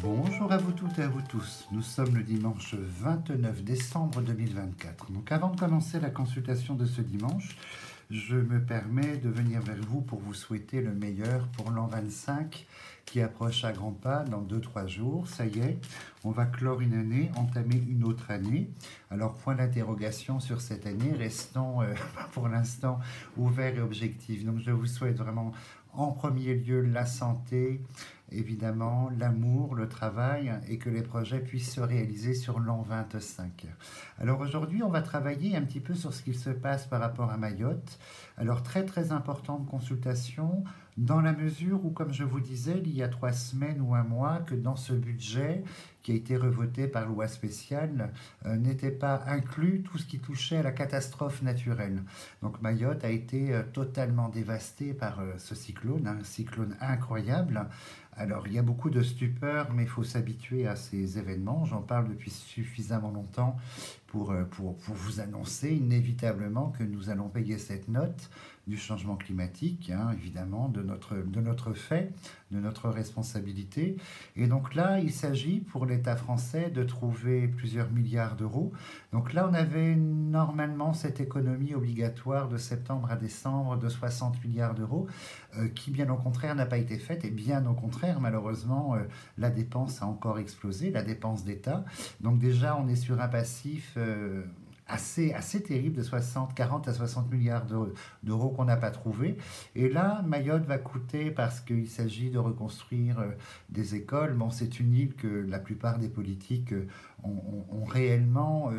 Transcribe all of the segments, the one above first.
Bonjour à vous toutes et à vous tous. Nous sommes le dimanche 29 décembre 2024. Donc avant de commencer la consultation de ce dimanche, je me permets de venir vers vous pour vous souhaiter le meilleur pour l'an 25 qui approche à grands pas dans 2-3 jours. Ça y est, on va clore une année, entamer une autre année. Alors point d'interrogation sur cette année, restons pour l'instant ouverts et objectifs. Donc je vous souhaite vraiment en premier lieu la santé, évidemment l'amour, le travail et que les projets puissent se réaliser sur l'an 25. Alors aujourd'hui, on va travailler un petit peu sur ce qu'il se passe par rapport à Mayotte. Alors très importante consultation dans la mesure où, comme je vous disais, il y a 3 semaines ou un mois, que dans ce budget qui a été revoté par loi spéciale, n'était pas inclus tout ce qui touchait à la catastrophe naturelle. Donc Mayotte a été totalement dévastée par ce cyclone, un cyclone incroyable. Alors, il y a beaucoup de stupeur, mais il faut s'habituer à ces événements. J'en parle depuis suffisamment longtemps pour vous annoncer inévitablement que nous allons payer cette note du changement climatique, hein, évidemment, de notre fait, de notre responsabilité. Et donc là, il s'agit pour l'État français de trouver plusieurs milliards d'euros. Donc là, on avait normalement cette économie obligatoire de septembre à décembre de 60 milliards d'euros, qui bien au contraire n'a pas été faite. Et bien au contraire, malheureusement, la dépense a encore explosé, la dépense d'État. Donc déjà, on est sur un passif assez terrible de 40 à 60 milliards d'euros qu'on n'a pas trouvé. Et là, Mayotte va coûter, parce qu'il s'agit de reconstruire des écoles. Bon, c'est une île que la plupart des politiques ont réellement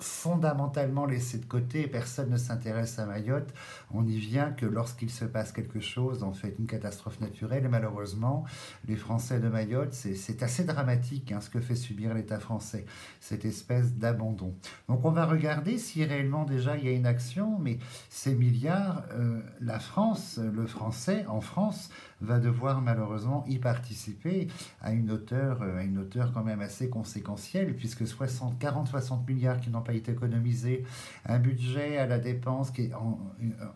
fondamentalement laissé de côté. Personne ne s'intéresse à Mayotte. On n'y vient que lorsqu'il se passe quelque chose, en fait une catastrophe naturelle. Et malheureusement, les Français de Mayotte, c'est assez dramatique, hein, ce que fait subir l'État français, cette espèce d'abandon. Donc on va regarder si réellement déjà il y a une action, mais ces milliards, la France, le français en France, va devoir malheureusement y participer à une hauteur quand même assez conséquentielle, puisque 40-60 milliards qui n'ont pas été économisés, un budget à la dépense qui est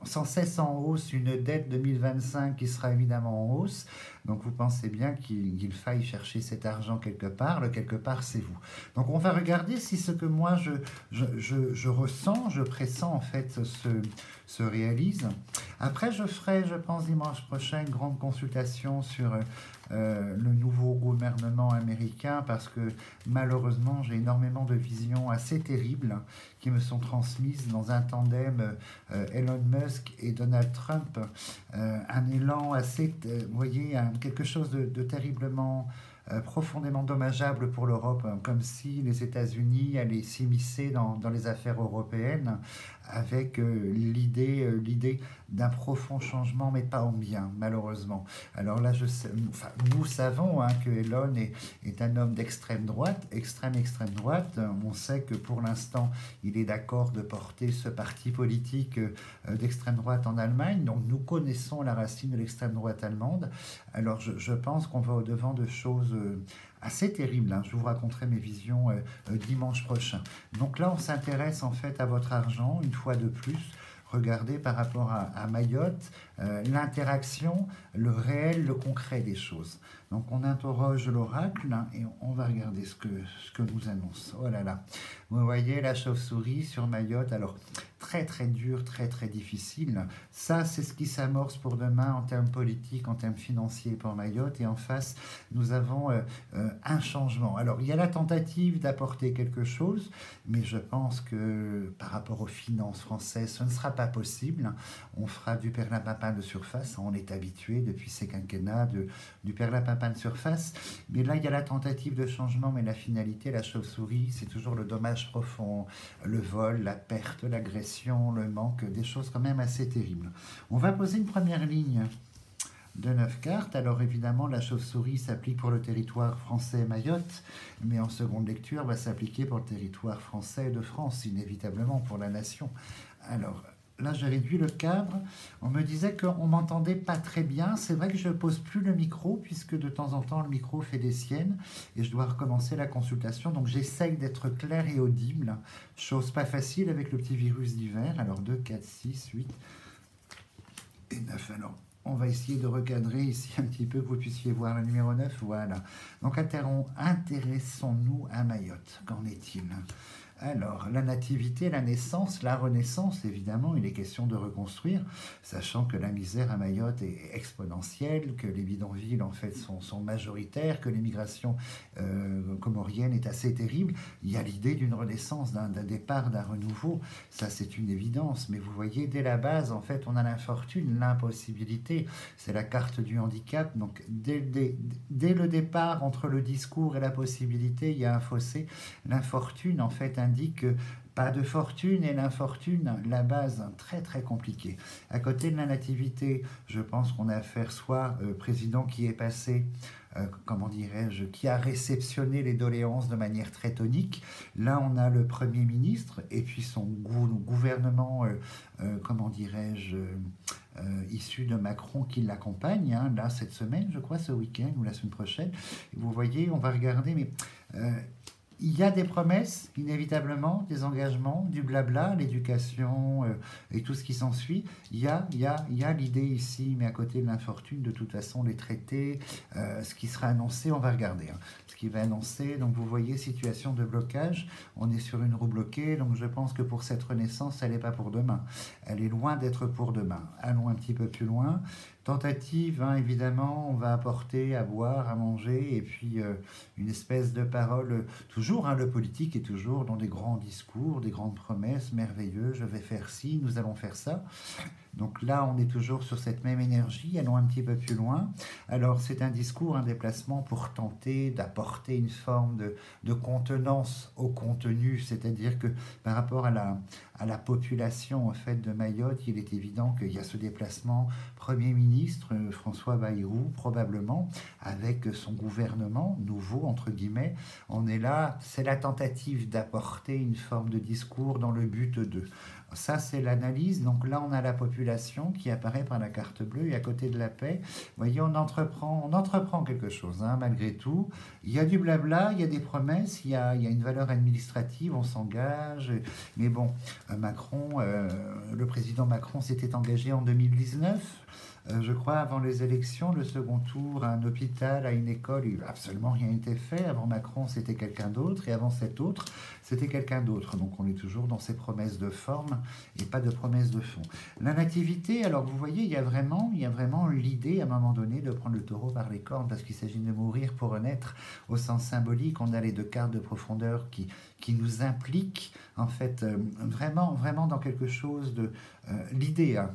sans cesse en hausse, une dette 2025 qui sera évidemment en hausse. Donc vous pensez bien qu'il faille chercher cet argent quelque part. Le quelque part, c'est vous. Donc on va regarder si ce que moi je ressens, je pressens en fait se réalise. Après, je ferai, je pense, dimanche prochain, une grande consultation sur le nouveau gouvernement américain, parce que malheureusement, j'ai énormément de visions assez terribles qui me sont transmises dans un tandem Elon Musk et Donald Trump. Un élan assez, vous voyez, quelque chose de terriblement profondément dommageable pour l'Europe, hein, comme si les États-Unis allaient s'immiscer dans les affaires européennes avec l'idée d'un profond changement, mais pas en bien, malheureusement. Alors là, nous savons, hein, que Elon est un homme d'extrême droite, extrême droite. On sait que pour l'instant, il est d'accord de porter ce parti politique d'extrême droite en Allemagne. Donc nous connaissons la racine de l'extrême droite allemande. Alors je pense qu'on va au-devant de choses assez terribles, hein. Je vous raconterai mes visions dimanche prochain. Donc là, on s'intéresse en fait à votre argent, une fois de plus. Regardez par rapport à Mayotte, l'interaction, le réel, le concret des choses. Donc on interroge l'oracle, hein, et on va regarder ce que nous annonce. Oh là là, vous voyez la chauve-souris sur Mayotte. Alors très dur, très difficile. Ça, c'est ce qui s'amorce pour demain en termes politiques, en termes financiers pour Mayotte. Et en face, nous avons un changement. Alors il y a la tentative d'apporter quelque chose, mais je pense que par rapport aux finances françaises, ce ne sera pas possible. On fera du perlimpinpin de surface. On est habitué depuis ces quinquennats du perlimpinpin de surface. Mais là, il y a la tentative de changement, mais la finalité, la chauve-souris, c'est toujours le dommage profond, le vol, la perte, l'agression, le manque, des choses quand même assez terribles. On va poser une première ligne de 9 cartes. Alors évidemment, la chauve-souris s'applique pour le territoire français Mayotte, mais en seconde lecture va s'appliquer pour le territoire français de France, inévitablement pour la nation. Alors là, j'ai réduit le cadre. On me disait qu'on m'entendait pas très bien. C'est vrai que je ne pose plus le micro, puisque de temps en temps, le micro fait des siennes, et je dois recommencer la consultation. Donc j'essaye d'être clair et audible. Chose pas facile avec le petit virus d'hiver. Alors 2, 4, 6, 8 et 9. Alors on va essayer de recadrer ici un petit peu, que vous puissiez voir le numéro 9. Voilà. Donc, intéressons-nous à Mayotte. Qu'en est-il? Alors, la nativité, la naissance, la renaissance, évidemment, il est question de reconstruire, sachant que la misère à Mayotte est exponentielle, que les bidonvilles, en fait, sont majoritaires, que l'immigration comorienne est assez terrible. Il y a l'idée d'une renaissance, d'un départ, d'un renouveau. Ça, c'est une évidence. Mais vous voyez, dès la base, en fait, on a l'infortune, l'impossibilité. C'est la carte du handicap. Donc, dès le départ, entre le discours et la possibilité, il y a un fossé. L'infortune, en fait, indique pas de fortune, et l'infortune, la base, très très compliquée. À côté de la nativité, je pense qu'on a affaire soit président qui est passé, comment dirais-je, qui a réceptionné les doléances de manière très tonique. Là, on a le Premier ministre et puis son gouvernement, comment dirais-je, issu de Macron qui l'accompagne, hein, là, cette semaine, je crois, ce week-end ou la semaine prochaine. Et vous voyez, on va regarder, mais il y a des promesses, inévitablement, des engagements, du blabla, l'éducation et tout ce qui s'ensuit. Il y a l'idée ici, mais à côté de l'infortune, de toute façon, les traités, ce qui sera annoncé, on va regarder. Hein, ce qui va annoncer, donc vous voyez, situation de blocage, on est sur une roue bloquée, donc je pense que pour cette renaissance, elle n'est pas pour demain. Elle est loin d'être pour demain. Allons un petit peu plus loin. Tentative, hein, évidemment, on va apporter à boire, à manger, et puis une espèce de parole, toujours, hein, le politique est toujours dans des grands discours, des grandes promesses merveilleuses, je vais faire ci, nous allons faire ça. Donc là, on est toujours sur cette même énergie, allons un petit peu plus loin. Alors, c'est un discours, un déplacement pour tenter d'apporter une forme de contenance au contenu, c'est-à-dire que par rapport à la population en fait, de Mayotte, il est évident qu'il y a ce déplacement Premier ministre, François Bayrou, probablement, avec son gouvernement nouveau, entre guillemets. On est là, c'est la tentative d'apporter une forme de discours dans le but de... Ça, c'est l'analyse. Donc là, on a la population qui apparaît par la carte bleue et à côté de la paix, vous voyez, on entreprend quelque chose, hein, malgré tout. Il y a du blabla, il y a des promesses, il y a une valeur administrative, on s'engage. Mais bon, le président Macron s'était engagé en 2019. Je crois, avant les élections, le second tour, un hôpital, à une école, il n'a absolument rien été fait. Avant Macron, c'était quelqu'un d'autre, et avant cet autre, c'était quelqu'un d'autre. Donc on est toujours dans ces promesses de forme et pas de promesses de fond. La nativité, alors vous voyez, il y a vraiment l'idée, à un moment donné, de prendre le taureau par les cornes, parce qu'il s'agit de mourir pour renaître au sens symbolique. On a les deux cartes de profondeur qui nous impliquent, en fait, vraiment dans quelque chose de... l'idée, hein,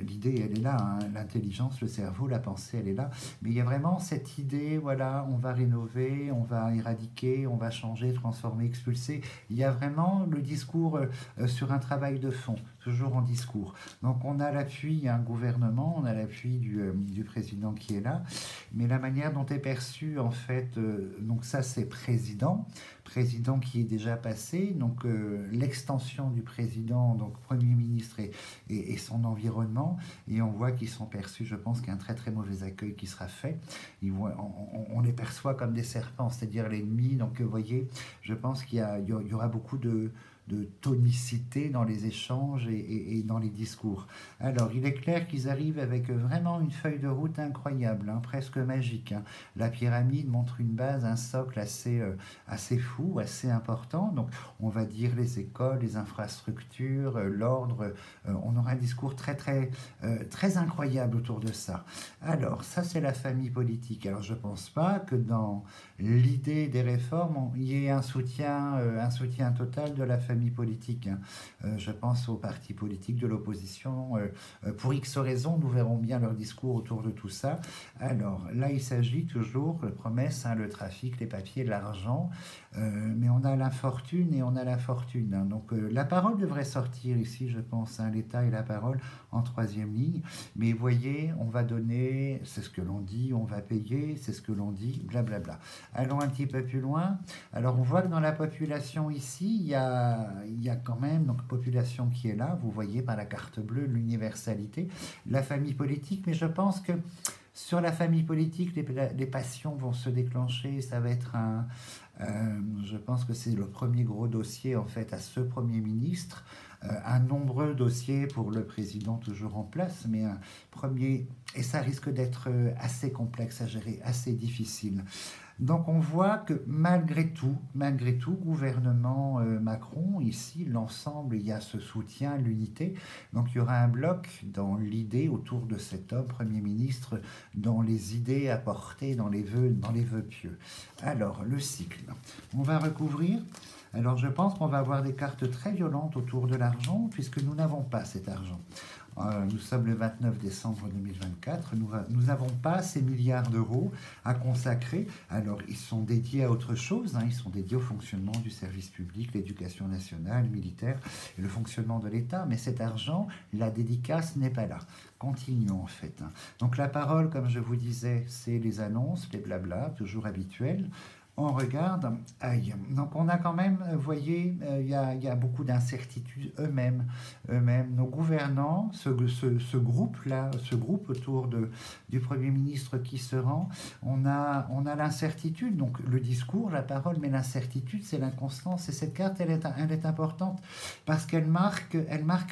l'idée, elle est là, hein, l'intelligence, le cerveau, la pensée, elle est là. Mais il y a vraiment cette idée, voilà, on va rénover, on va éradiquer, on va changer, transformer, expulser. Il y a vraiment le discours sur un travail de fond, toujours en discours. Donc on a l'appui, un gouvernement, on a l'appui du président qui est là, mais la manière dont est perçu, en fait, donc ça c'est président qui est déjà passé, donc l'extension du président, donc Premier ministre et son environnement, et on voit qu'ils sont perçus, je pense qu'il y a un très très mauvais accueil qui sera fait. On les perçoit comme des serpents, c'est-à-dire l'ennemi, donc vous voyez, je pense qu'il y aura beaucoup de tonicité dans les échanges et dans les discours. Alors, il est clair qu'ils arrivent avec vraiment une feuille de route incroyable, hein, presque magique. Hein. La pyramide montre une base, un socle assez fou, assez important. Donc, on va dire les écoles, les infrastructures, l'ordre. On aura un discours très incroyable autour de ça. Alors, ça, c'est la famille politique. Alors, je ne pense pas que dans l'idée des réformes, il y ait un soutien total de la famille politique. Hein. Je pense aux partis politiques de l'opposition. Pour X raisons, nous verrons bien leur discours autour de tout ça. Alors, là, il s'agit toujours de promesses, hein, le trafic, les papiers, l'argent, mais on a l'infortune et on a la fortune. Hein. Donc, la parole devrait sortir ici, je pense, hein, l'État et la parole en troisième ligne. Mais voyez, on va donner, c'est ce que l'on dit, on va payer, c'est ce que l'on dit, blablabla. Allons un petit peu plus loin. Alors, on voit que dans la population ici, il y a quand même, donc, population qui est là, vous voyez par la carte bleue, l'universalité, la famille politique, mais je pense que sur la famille politique, les passions vont se déclencher, ça va être je pense que c'est le premier gros dossier, en fait, à ce Premier ministre. un nombreux dossier pour le président toujours en place, mais un premier, et ça risque d'être assez complexe à gérer, assez difficile. Donc on voit que malgré tout, gouvernement Macron, ici, l'ensemble, il y a ce soutien, l'unité. Donc il y aura un bloc dans l'idée autour de cet homme, Premier ministre, dans les idées apportées, dans les vœux pieux. Alors, le cycle. On va recouvrir. Alors je pense qu'on va avoir des cartes très violentes autour de l'argent, puisque nous n'avons pas cet argent. Nous sommes le 29 décembre 2024, nous n'avons pas ces milliards d'euros à consacrer. Alors, ils sont dédiés à autre chose, hein, ils sont dédiés au fonctionnement du service public, l'éducation nationale, militaire et le fonctionnement de l'État. Mais cet argent, la dédicace n'est pas là. Continuons en fait. Hein. Donc la parole, comme je vous disais, c'est les annonces, les blabla, toujours habituels. On regarde, aïe, donc on a quand même, vous voyez, il y a beaucoup d'incertitudes eux-mêmes. Nos gouvernants, ce groupe-là, ce groupe autour du Premier ministre qui se rend, on a l'incertitude, donc le discours, la parole, mais l'incertitude, c'est l'inconstance. Et cette carte, elle est importante parce qu'elle marque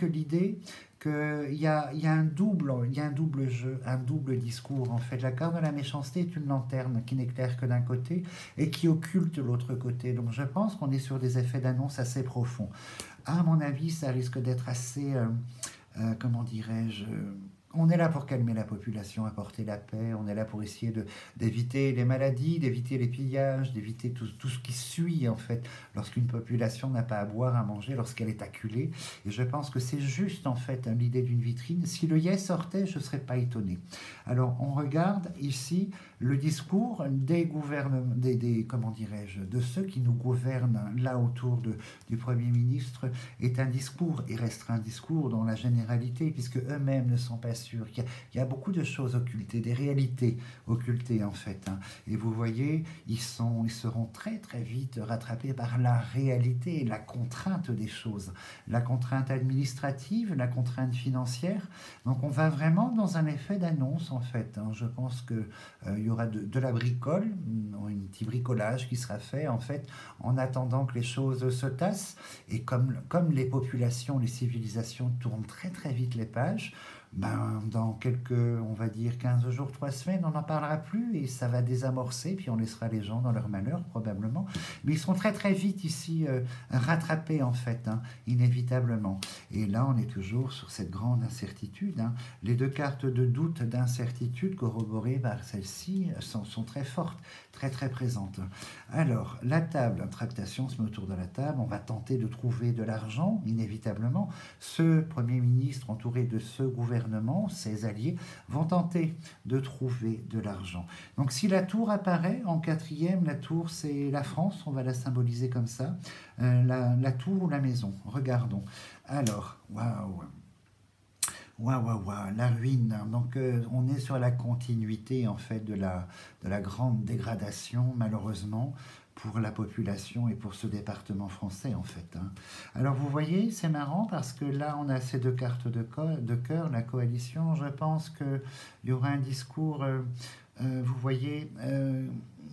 l'idée qu'il y a un double jeu, un double discours en fait. La carte de la méchanceté est une lanterne qui n'éclaire que d'un côté et qui occulte l'autre côté. Donc je pense qu'on est sur des effets d'annonce assez profonds. À mon avis, ça risque d'être assez, comment dirais-je, on est là pour calmer la population, apporter la paix, on est là pour essayer d'éviter les maladies, d'éviter les pillages, d'éviter tout ce qui suit en fait lorsqu'une population n'a pas à boire, à manger, lorsqu'elle est acculée. Et je pense que c'est juste en fait l'idée d'une vitrine. Si le yes sortait, je ne serais pas étonné. Alors on regarde ici le discours des gouvernements, comment dirais-je, de ceux qui nous gouvernent là autour du Premier ministre est un discours et restera un discours dans la généralité puisque eux-mêmes ne sont pas sûrs. Il y a beaucoup de choses occultées, des réalités occultées en fait. Hein. Et vous voyez, ils seront très très vite rattrapés par la réalité, la contrainte des choses, la contrainte administrative, la contrainte financière. Donc on va vraiment dans un effet d'annonce en fait. Hein. Je pense que il y aura de la bricole, un petit bricolage qui sera fait en fait en attendant que les choses se tassent. Et comme les populations, les civilisations tournent très très vite les pages, ben, dans quelques, on va dire 15 jours, 3 semaines, on n'en parlera plus et ça va désamorcer, puis on laissera les gens dans leur malheur probablement. Mais ils seront très très vite ici rattrapés en fait, hein, inévitablement. Et là, on est toujours sur cette grande incertitude. Hein. Les deux cartes de doute, d'incertitude corroborées par celle-ci sont très fortes, très très présentes. Alors, la table, tractation se met autour de la table, on va tenter de trouver de l'argent, inévitablement. Ce Premier ministre entouré de ce gouvernement, ses alliés, vont tenter de trouver de l'argent. Donc si la tour apparaît en quatrième, la tour c'est la France, on va la symboliser comme ça, la tour ou la maison, regardons. Alors, waouh, la ruine. Donc on est sur la continuité en fait de la grande dégradation malheureusement pour la population et pour ce département français en fait. Hein. Alors vous voyez, c'est marrant parce que là on a ces deux cartes de cœur, la coalition. Je pense qu'il y aura un discours, vous voyez,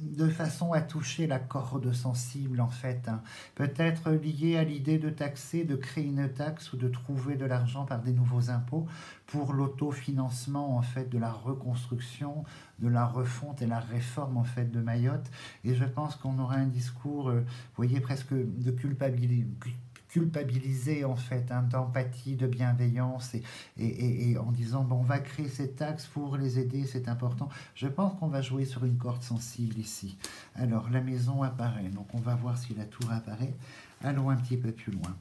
de façon à toucher la corde sensible en fait, hein. Peut-être lié à l'idée de taxer, de créer une taxe ou de trouver de l'argent par des nouveaux impôts pour l'autofinancement en fait de la reconstruction, de la refonte et la réforme en fait de Mayotte. Et je pense qu'on aura un discours, vous voyez, presque de culpabiliser en fait, hein, d'empathie, de bienveillance et en disant bon, on va créer ces taxes pour les aider, c'est important. Je pense qu'on va jouer sur une corde sensible ici. Alors la maison apparaît, donc on va voir si la tour apparaît. Allons un petit peu plus loin.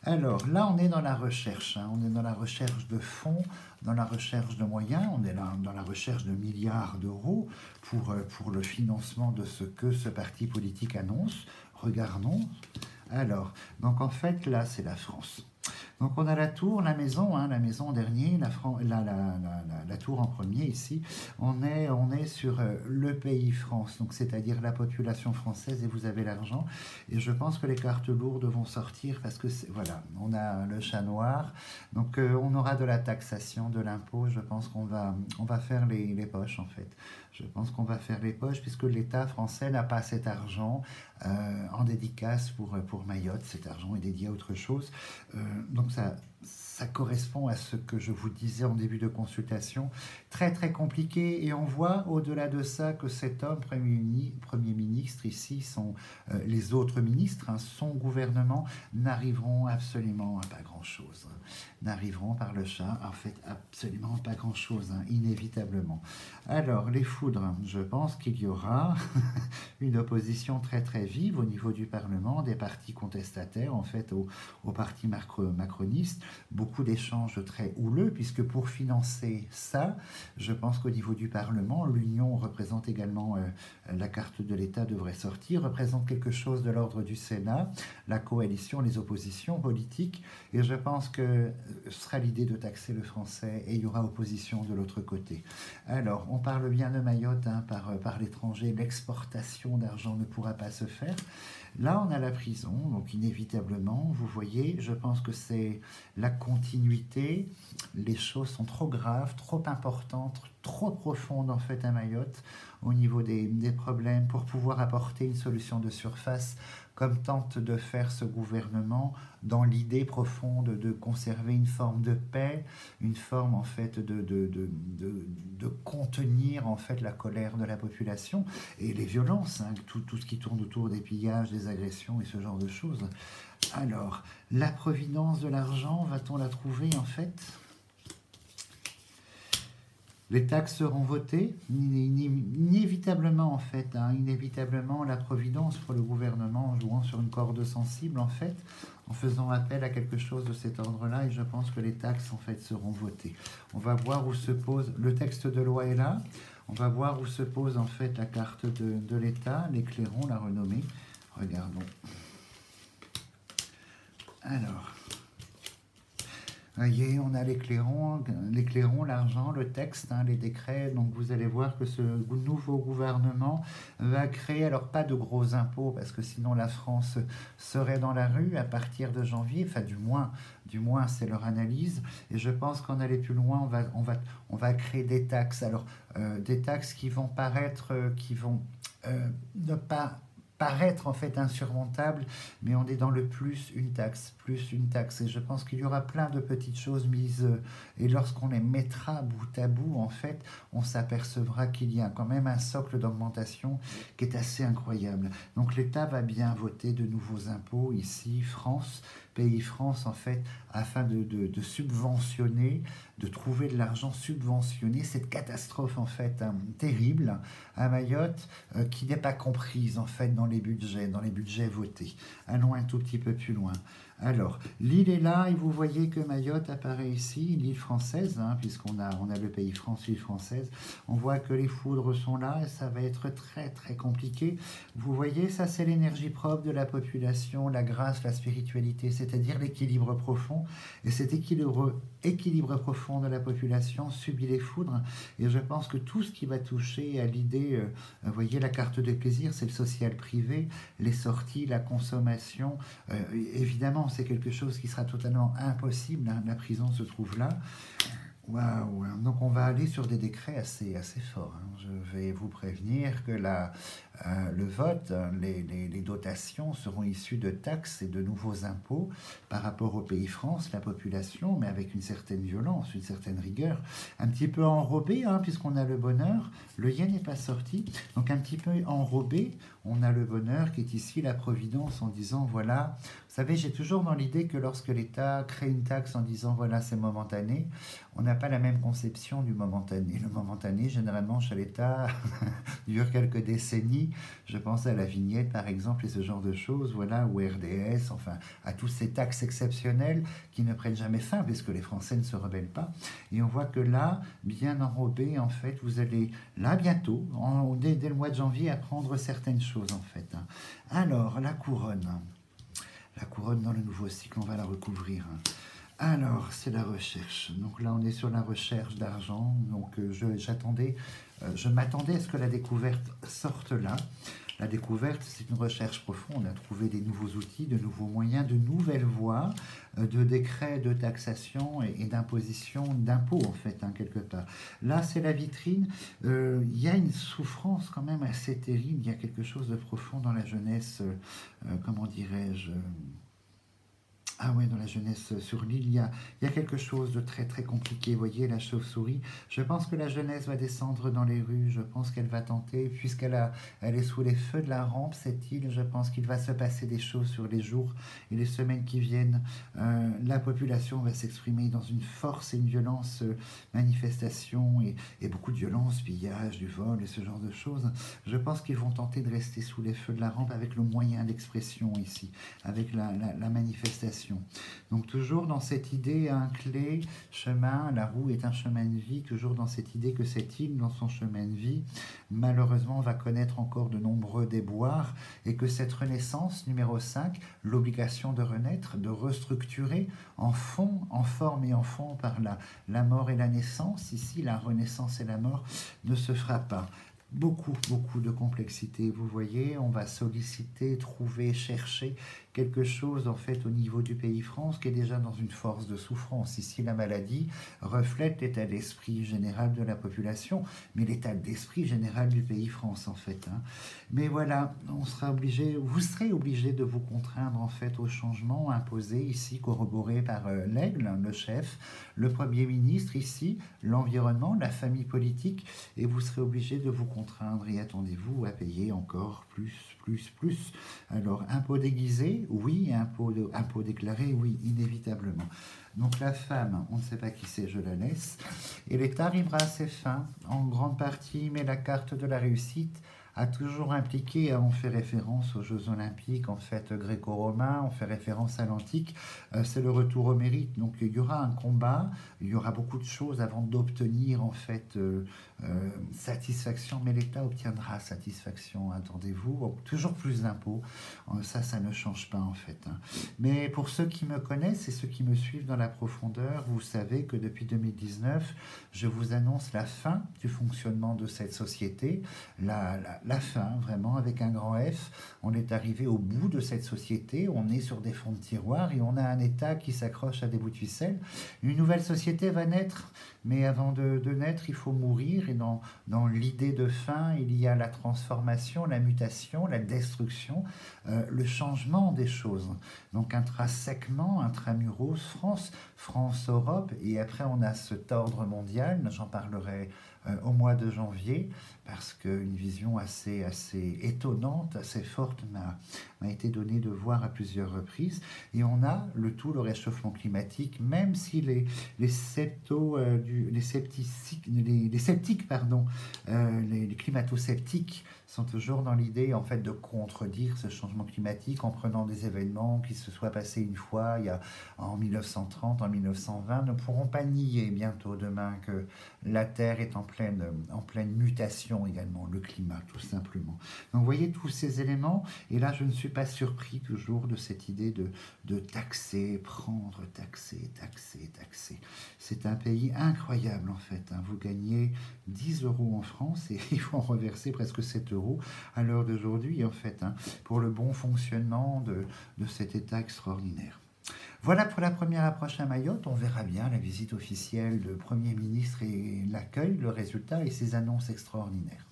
Alors là, on est dans la recherche, hein. On est dans la recherche de fonds, dans la recherche de moyens, on est là dans la recherche de milliards d'euros pour le financement de ce que ce parti politique annonce. Regardons. Alors, donc en fait, là, c'est la France. Donc on a la tour, la maison, hein, la maison en dernier, la tour en premier ici. On est sur le pays France, donc c'est-à-dire la population française et vous avez l'argent. Et je pense que les cartes lourdes vont sortir parce que voilà, on a le chat noir. Donc on aura de la taxation, de l'impôt. Je pense qu'on va faire les poches en fait. Je pense qu'on va faire les poches puisque l'État français n'a pas cet argent en dédicace pour Mayotte. Cet argent est dédié à autre chose. Donc donc ça correspond à ce que je vous disais en début de consultation, très très compliqué, et on voit au-delà de ça que cet homme, Premier ministre, ici, les autres ministres, hein, son gouvernement, n'arriveront absolument à pas grand-chose, hein, n'arriveront par le chat, en fait, absolument pas grand-chose, hein, inévitablement. Alors, les foudres, je pense qu'il y aura une opposition très très vive au niveau du Parlement, des partis contestataires, en fait, au parti macroniste, beaucoup d'échanges très houleux, puisque pour financer ça, je pense qu'au niveau du Parlement, l'Union représente également, la carte de l'État devrait sortir, représente quelque chose de l'ordre du Sénat, la coalition, les oppositions politiques, et je pense que ce sera l'idée de taxer le français, et il y aura opposition de l'autre côté. Alors, on parle bien de Mayotte, hein, par l'étranger, l'exportation d'argent ne pourra pas se faire. Là, on a la prison, donc inévitablement, vous voyez, je pense que c'est la continuité. Les choses sont trop graves, trop importantes, trop profondes en fait à Mayotte, au niveau des problèmes, pour pouvoir apporter une solution de surface, comme tente de faire ce gouvernement, dans l'idée profonde de conserver une forme de paix, une forme en fait de contenir en fait la colère de la population et les violences, hein, tout ce qui tourne autour des pillages, des agressions et ce genre de choses. Alors, la providence de l'argent, va-t-on la trouver en fait? Les taxes seront votées, inévitablement en fait, hein, inévitablement la providence pour le gouvernement en jouant sur une corde sensible en fait, en faisant appel à quelque chose de cet ordre-là, et je pense que les taxes en fait seront votées. On va voir où se pose, le texte de loi est là, on va voir où se pose en fait la carte de l'État, l'éclairons, la renommée. Regardons. Alors, voyez, on a l'éclairons, l'argent, le texte, hein, les décrets. Donc vous allez voir que ce nouveau gouvernement va créer, alors pas de gros impôts, parce que sinon la France serait dans la rue à partir de janvier, enfin du moins c'est leur analyse. Et je pense qu'en aller plus loin, on va créer des taxes. Alors des taxes qui vont paraître, ne pas paraître en fait insurmontable, mais on est dans le plus une taxe, et je pense qu'il y aura plein de petites choses mises, et lorsqu'on les mettra bout à bout, en fait, on s'apercevra qu'il y a quand même un socle d'augmentation qui est assez incroyable. Donc l'État va bien voter de nouveaux impôts ici, France, pays France, en fait, afin de subventionner, de trouver de l'argent subventionné, cette catastrophe en fait terrible à Mayotte, qui n'est pas comprise en fait dans les budgets votés. Allons un tout petit peu plus loin. Alors, l'île est là, et vous voyez que Mayotte apparaît ici, l'île française, hein, puisqu'on a le pays France, l'île française. On voit que les foudres sont là, et ça va être très très compliqué. Vous voyez, ça c'est l'énergie propre de la population, la grâce, la spiritualité, c'est-à-dire l'équilibre profond. Et cet équilibre profond de la population subit les foudres. Et je pense que tout ce qui va toucher à l'idée, vous voyez, la carte de plaisir, c'est le social privé, les sorties, la consommation, évidemment, c'est quelque chose qui sera totalement impossible, hein, la prison se trouve là. Waouh! Donc on va aller sur des décrets assez forts, hein. Je vais vous prévenir que le vote, les dotations seront issues de taxes et de nouveaux impôts par rapport au pays France, la population, mais avec une certaine violence, une certaine rigueur, un petit peu enrobé, hein, puisqu'on a le bonheur, le yen n'est pas sorti, donc un petit peu enrobé, on a le bonheur qui est ici, la providence, en disant voilà, vous savez, j'ai toujours dans l'idée que lorsque l'État crée une taxe en disant voilà, c'est momentané, on n'a pas la même conception du momentané. Le momentané, généralement, chez l'État, dure quelques décennies. Je pense à la vignette, par exemple, et ce genre de choses, voilà, ou RDS, enfin, à toutes ces taxes exceptionnelles qui ne prennent jamais fin, parce que les Français ne se rebellent pas. Et on voit que là, bien enrobé, en fait, vous allez, là, bientôt, dès le mois de janvier, apprendre certaines choses, en fait. Alors, la couronne. La couronne dans le nouveau cycle, on va la recouvrir. Alors, c'est la recherche. Donc là, on est sur la recherche d'argent. Donc, je m'attendais à ce que la découverte sorte là. La découverte, c'est une recherche profonde. On a trouvé des nouveaux outils, de nouveaux moyens, de nouvelles voies, de décrets de taxation et d'imposition, d'impôts, en fait, hein, quelque part. Là, c'est la vitrine. Il y a une souffrance quand même assez terrible. Il y a quelque chose de profond dans la jeunesse, comment dirais-je, Ah ouais, dans la jeunesse sur l'île, il y a quelque chose de très très compliqué. Vous voyez, la chauve-souris, je pense que la jeunesse va descendre dans les rues, je pense qu'elle va tenter, elle est sous les feux de la rampe, cette île, je pense qu'il va se passer des choses sur les jours et les semaines qui viennent. La population va s'exprimer dans une force et une violence, manifestation et beaucoup de violence, pillage, du vol et ce genre de choses. Je pense qu'ils vont tenter de rester sous les feux de la rampe avec le moyen d'expression ici, avec la manifestation. Donc toujours dans cette idée, un clé, chemin, la roue est un chemin de vie, toujours dans cette idée que cette île, dans son chemin de vie, malheureusement va connaître encore de nombreux déboires et que cette renaissance numéro 5, l'obligation de renaître, de restructurer en fond, en forme et en fond par la mort et la naissance, ici la renaissance et la mort ne se fera pas. Beaucoup de complexité, vous voyez, on va solliciter, trouver, chercher quelque chose en fait au niveau du pays France qui est déjà dans une force de souffrance. Ici, la maladie reflète l'état d'esprit général de la population, mais l'état d'esprit général du pays France en fait. Hein. Mais voilà, vous serez obligé de vous contraindre en fait au changement imposé ici, corroboré par l'aigle, le chef, le Premier ministre ici, l'environnement, la famille politique, et vous serez obligé de vous contraindre et attendez-vous à payer encore plus. Alors, impôt déguisé, oui, impôt déclaré, oui, inévitablement. Donc la femme, on ne sait pas qui c'est, je la laisse. Et l'État arrivera à ses fins, en grande partie, mais la carte de la réussite a toujours impliqué, on fait référence aux Jeux Olympiques, en fait, gréco-romains, on fait référence à l'antique, c'est le retour au mérite. Donc il y aura un combat, il y aura beaucoup de choses avant d'obtenir, en fait, satisfaction, mais l'État obtiendra satisfaction, attendez-vous, toujours plus d'impôts, ça ne change pas, en fait. Hein. Mais pour ceux qui me connaissent et ceux qui me suivent dans la profondeur, vous savez que depuis 2019, je vous annonce la fin du fonctionnement de cette société, la fin, vraiment, avec un grand F. On est arrivé au bout de cette société, on est sur des fonds de tiroir et on a un État qui s'accroche à des bouts de ficelle. Une nouvelle société va naître, mais avant de naître, il faut mourir. Et dans l'idée de fin, il y a la transformation, la mutation, la destruction, le changement des choses. Donc intrinsèquement, intramuros, France-Europe, et après on a cet ordre mondial, j'en parlerai au mois de janvier, parce qu'une vision assez étonnante, assez forte m'a été donnée de voir à plusieurs reprises. Et on a le réchauffement climatique, même si les climato-sceptiques sont toujours dans l'idée en fait de contredire ce changement climatique en prenant des événements qui se soient passés une fois en 1930, en 1920, ne pourront pas nier bientôt demain que la Terre est en pleine mutation également, le climat tout simplement. Donc vous voyez tous ces éléments, et là je ne suis pas surpris toujours de cette idée de taxer, prendre, taxer. C'est un pays incroyable en fait. Hein. Vous gagnez 10 euros en France et il faut en reverser presque 7 euros à l'heure d'aujourd'hui en fait, hein, pour le bon fonctionnement de cet État extraordinaire. Voilà pour la première approche à Mayotte. On verra bien la visite officielle du Premier ministre et l'accueil, le résultat et ses annonces extraordinaires.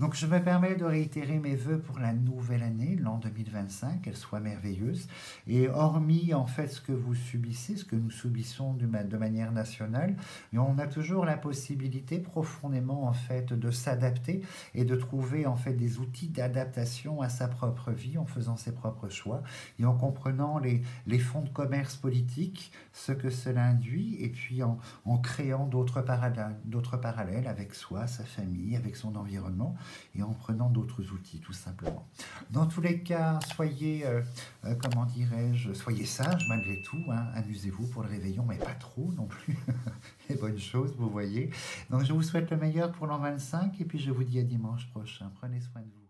Donc je me permets de réitérer mes vœux pour la nouvelle année, l'an 2025, qu'elle soit merveilleuse. Et hormis en fait ce que vous subissez, ce que nous subissons de manière nationale, on a toujours la possibilité profondément en fait de s'adapter et de trouver en fait des outils d'adaptation à sa propre vie en faisant ses propres choix et en comprenant les fonds de commerce politique, ce que cela induit, et puis en créant d'autres parallèles avec soi, sa famille, avec son environnement, et en prenant d'autres outils tout simplement. Dans tous les cas, soyez, soyez sages malgré tout, hein, amusez-vous pour le réveillon, mais pas trop non plus, les bonnes choses, vous voyez. Donc je vous souhaite le meilleur pour l'an 25, et puis je vous dis à dimanche prochain, prenez soin de vous.